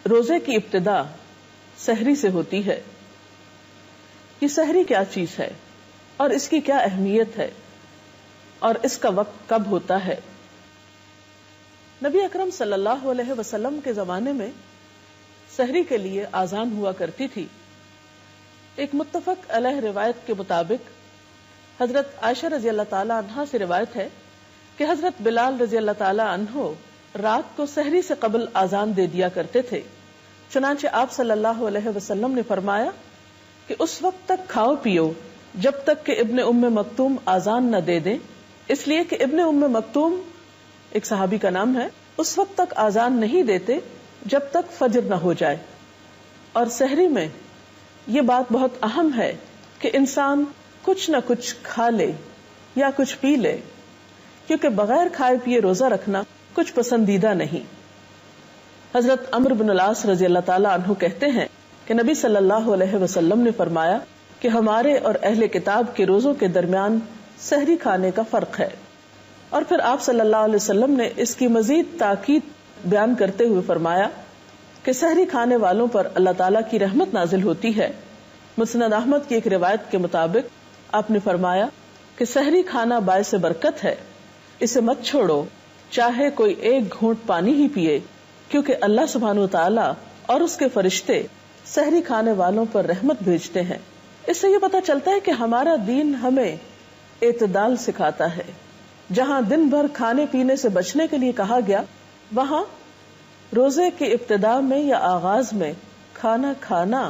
روزے کی ابتدا سحری سے ہوتی ہے. یہ سحری کیا چیز ہے اور اس کی کیا اہمیت ہے اور اس کا وقت کب ہوتا ہے؟ نبی اکرم صلی اللہ علیہ وسلم کے زمانے میں سحری کے لیے آذان ہوا کرتی تھی. ایک متفق علیہ روایت کے مطابق حضرت عائشہ رضی اللہ تعالی عنہا سے روایت ہے کہ حضرت بلال رضی اللہ تعالی عنہ رات کو سحری سے قبل آذان دے دیا کرتے تھے. چنانچہ آپ صلی اللہ علیہ وسلم نے فرمایا کہ اس وقت تک کھاؤ پیو جب تک کہ ابن ام مکتوم آذان نہ دے دیں، اس لیے کہ ابن ام مکتوم ایک صحابی کا نام ہے، اس وقت تک آذان نہیں دیتے جب تک فجر نہ ہو جائے. اور سحری میں یہ بات بہت اہم ہے کہ انسان کچھ نہ کچھ کھا لے یا کچھ پی لے، کیونکہ بغیر کھائے پیے روزہ رکھنا کچھ پسندیدہ نہیں. حضرت عمرو بن العاص رضی اللہ تعالی عنہ کہتے ہیں کہ نبی صلی اللہ علیہ وسلم نے فرمایا کہ ہمارے اور اہل کتاب کے روزوں کے درمیان سحری کھانے کا فرق ہے. اور پھر آپ صلی اللہ علیہ وسلم نے اس کی مزید تاکید بیان کرتے ہوئے فرمایا کہ سحری کھانے والوں پر اللہ تعالیٰ کی رحمت نازل ہوتی ہے. مسند احمد کی ایک روایت کے مطابق آپ نے فرمایا کہ سحری کھانا باعث برکت ہے، اسے مت چھوڑو چاہے کوئی ایک گھونٹ پانی ہی پیے، کیونکہ اللہ سبحانہ و تعالیٰ اور اس کے فرشتے سحری کھانے والوں پر رحمت بھیجتے ہیں. اس سے یہ پتہ چلتا ہے کہ ہمارا دین ہمیں اعتدال سکھاتا ہے. جہاں دن بھر کھانے پینے سے بچنے کے لیے کہا گیا، وہاں روزے کی ابتدا میں یا آغاز میں کھانا کھانا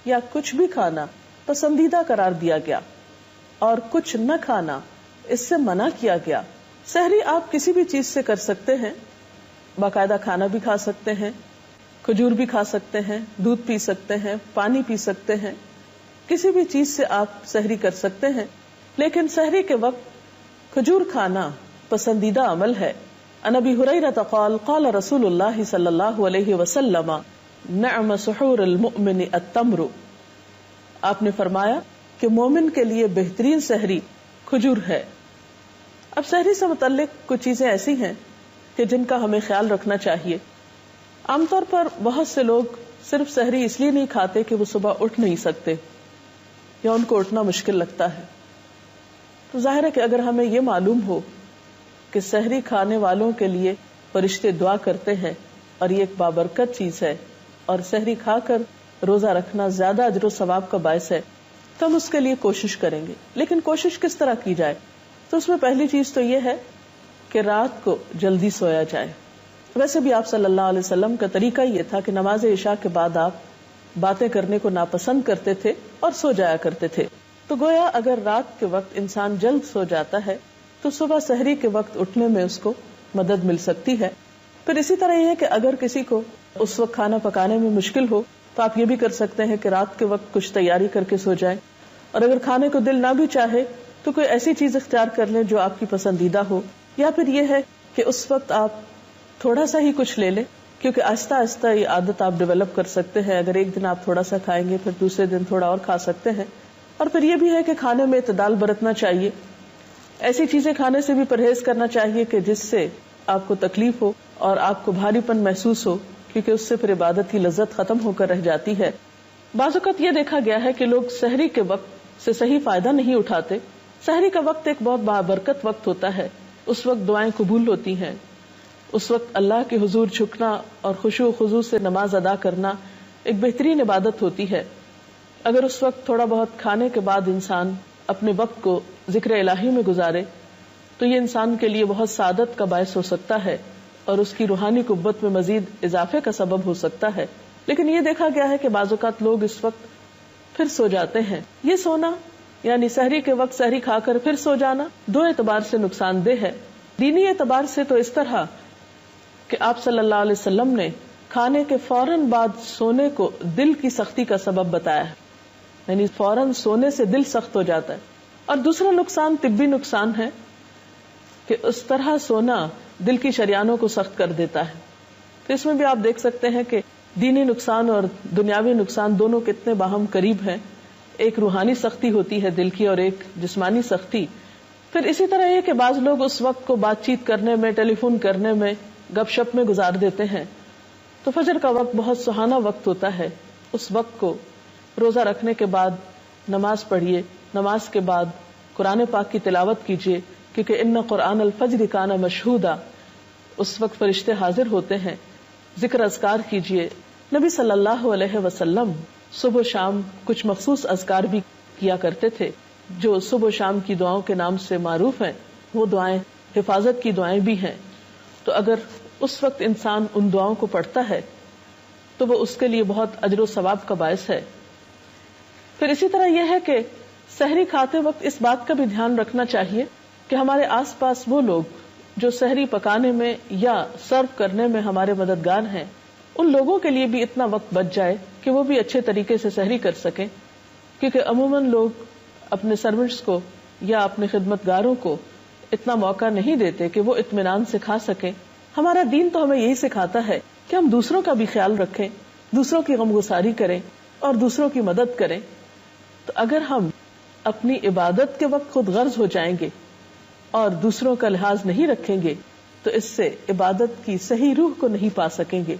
یا کچھ بھی کھانا پسندیدہ قرار دیا گیا اور کچھ نہ کھانا اس سے منع کیا گیا. سحری آپ کسی بھی چیز سے کر سکتے ہیں، باقاعدہ کھانا بھی کھا سکتے ہیں، کھجور بھی کھا سکتے ہیں، دودھ پی سکتے ہیں، پانی پی سکتے ہیں، کسی بھی چیز سے آپ سحری کر سکتے ہیں. لیکن سحری کے وقت کھجور کھانا پسندیدہ عمل ہے. عن ابی ہریرہ قال قال رسول اللہ صلی اللہ علیہ وسلم نعم سحور المؤمن التمر. آپ نے فرمایا کہ مومن کے لیے بہترین سحری کھجور ہے. اب سحری سے متعلق کچھ چیزیں ایسی ہیں کہ جن کا ہمیں خیال رکھنا چاہیے. عام طور پر بہت سے لوگ صرف سحری اس لیے نہیں کھاتے کہ وہ صبح اٹھ نہیں سکتے یا ان کو اٹھنا مشکل لگتا ہے. تو ظاہر ہے کہ اگر ہمیں یہ معلوم ہو کہ سحری کھانے والوں کے لیے فرشتے دعا کرتے ہیں اور یہ ایک بابرکت چیز ہے اور سحری کھا کر روزہ رکھنا زیادہ اجر و ثواب کا باعث ہے، تو ہم اس کے لیے کوشش کریں گے. لیکن کوشش کس طرح کی جائے؟ تو اس میں پہلی چیز تو یہ ہے کہ رات کو جلدی سویا جائے. ویسے بھی آپ صلی اللہ علیہ وسلم کا طریقہ یہ تھا کہ نماز عشاء کے بعد آپ باتیں کرنے کو ناپسند کرتے تھے اور سو جایا کرتے تھے. تو گویا اگر رات کے وقت انسان جلد سو جاتا ہے تو صبح سحری کے وقت اٹھنے میں اس کو مدد مل سکتی ہے. پھر اسی طرح یہ ہے کہ اگر کسی کو اس وقت کھانا پکانے میں مشکل ہو تو آپ یہ بھی کر سکتے ہیں کہ رات کے وقت کچھ تیاری کر کے سو جائیں. اور اگر کھانے کو دل نہ بھی چاہے تو کوئی ایسی چیز اختیار کر لیں جو آپ کی پسندیدہ ہو. یا پھر یہ ہے کہ اس وقت آپ تھوڑا سا ہی کچھ لے لیں، کیونکہ آہستہ آہستہ یہ عادت آپ ڈیولپ کر سکتے ہیں. اگر ایک دن آپ تھوڑا سا کھائیں گے پھر دوسرے دن تھوڑا اور کھا سکتے ہیں. اور پھر یہ بھی ہے کہ کھانے میں اعتدال برتنا چاہیے. ایسی چیزیں کھانے سے بھی پرہیز کرنا چاہیے کہ جس سے آپ کو تکلیف ہو اور آپ کو بھاری پن محسوس ہو، کیونکہ اس سے پھر عبادت کی لذت ختم ہو کر رہ جاتی ہے. بعض اوقات یہ دیکھا گیا ہے کہ لوگ سحری کے وقت سے صحیح فائدہ نہیں اٹھاتے. سحری کا وقت ایک بہت بابرکت وقت ہوتا ہے. اس وقت دعائیں قبول ہوتی ہیں، اس وقت اللہ کے حضور جھکنا اور خشوع و خضوع سے نماز ادا کرنا ایک بہترین عبادت ہوتی ہے. اگر اس وقت تھوڑا بہت کھانے کے بعد انسان اپنے وقت کو ذکر الہی میں گزارے تو یہ انسان کے لیے بہت سعادت کا باعث ہو سکتا ہے اور اس کی روحانی قوت میں مزید اضافے کا سبب ہو سکتا ہے. لیکن یہ دیکھا گیا ہے کہ بعض اوقات لوگ اس وقت پھر سو جاتے ہیں. یہ سونا یعنی سحری کے وقت سحری کھا کر پھر سو جانا دو اعتبار سے نقصان دہ ہے. دینی اعتبار سے تو اس طرح کہ آپ صلی اللہ علیہ وسلم نے کھانے کے فوراً بعد سونے کو دل کی سختی کا سبب بتایا ہے، یعنی فوراً سونے سے دل سخت ہو جاتا ہے. اور دوسرا نقصان طبی نقصان ہے کہ اس طرح سونا دل کی شریانوں کو سخت کر دیتا ہے. تو اس میں بھی آپ دیکھ سکتے ہیں کہ دینی نقصان اور دنیاوی نقصان دونوں کتنے باہم قریب ہیں. ایک روحانی سختی ہوتی ہے دل کی اور ایک جسمانی سختی. پھر اسی طرح یہ کہ بعض لوگ اس وقت کو بات چیت کرنے میں، ٹیلی فون کرنے میں، گپ شپ میں گزار دیتے ہیں. تو فجر کا وقت بہت سہانا وقت ہوتا ہے. اس وقت کو روزہ رکھنے کے بعد نماز پڑھیے, نماز کے بعد قرآن پاک کی تلاوت کیجیے, کیونکہ ان قرآن الفجر کان مشہودا, اس وقت فرشتے حاضر ہوتے ہیں. ذکر اذکار کیجیے. نبی صلی اللہ علیہ وسلم صبح و شام کچھ مخصوص اذکار بھی کیا کرتے تھے جو صبح و شام کی دعاؤں کے نام سے معروف ہیں. وہ دعائیں حفاظت کی دعائیں بھی ہیں. تو اگر اس وقت انسان ان دعاؤں کو پڑھتا ہے تو وہ اس کے لیے بہت اجر و ثواب کا باعث ہے. پھر اسی طرح یہ ہے کہ سحری کھاتے وقت اس بات کا بھی دھیان رکھنا چاہیے کہ ہمارے آس پاس وہ لوگ جو سحری پکانے میں یا سرو کرنے میں ہمارے مددگار ہیں, ان لوگوں کے لیے بھی اتنا وقت بچ جائے کہ وہ بھی اچھے طریقے سے سحری کر سکیں. کیونکہ عموماً لوگ اپنے سرونٹس کو یا اپنے خدمتگاروں کو اتنا موقع نہیں دیتے کہ وہ اطمینان سے کھا سکیں. ہمارا دین تو ہمیں یہی سکھاتا ہے کہ ہم دوسروں کا بھی خیال رکھیں, دوسروں کی غمگساری کریں اور دوسروں کی مدد کریں. تو اگر ہم اپنی عبادت کے وقت خود غرض ہو جائیں گے اور دوسروں کا لحاظ نہیں رکھیں گے تو اس سے عبادت کی صحیح روح کو نہیں پا سکیں گے.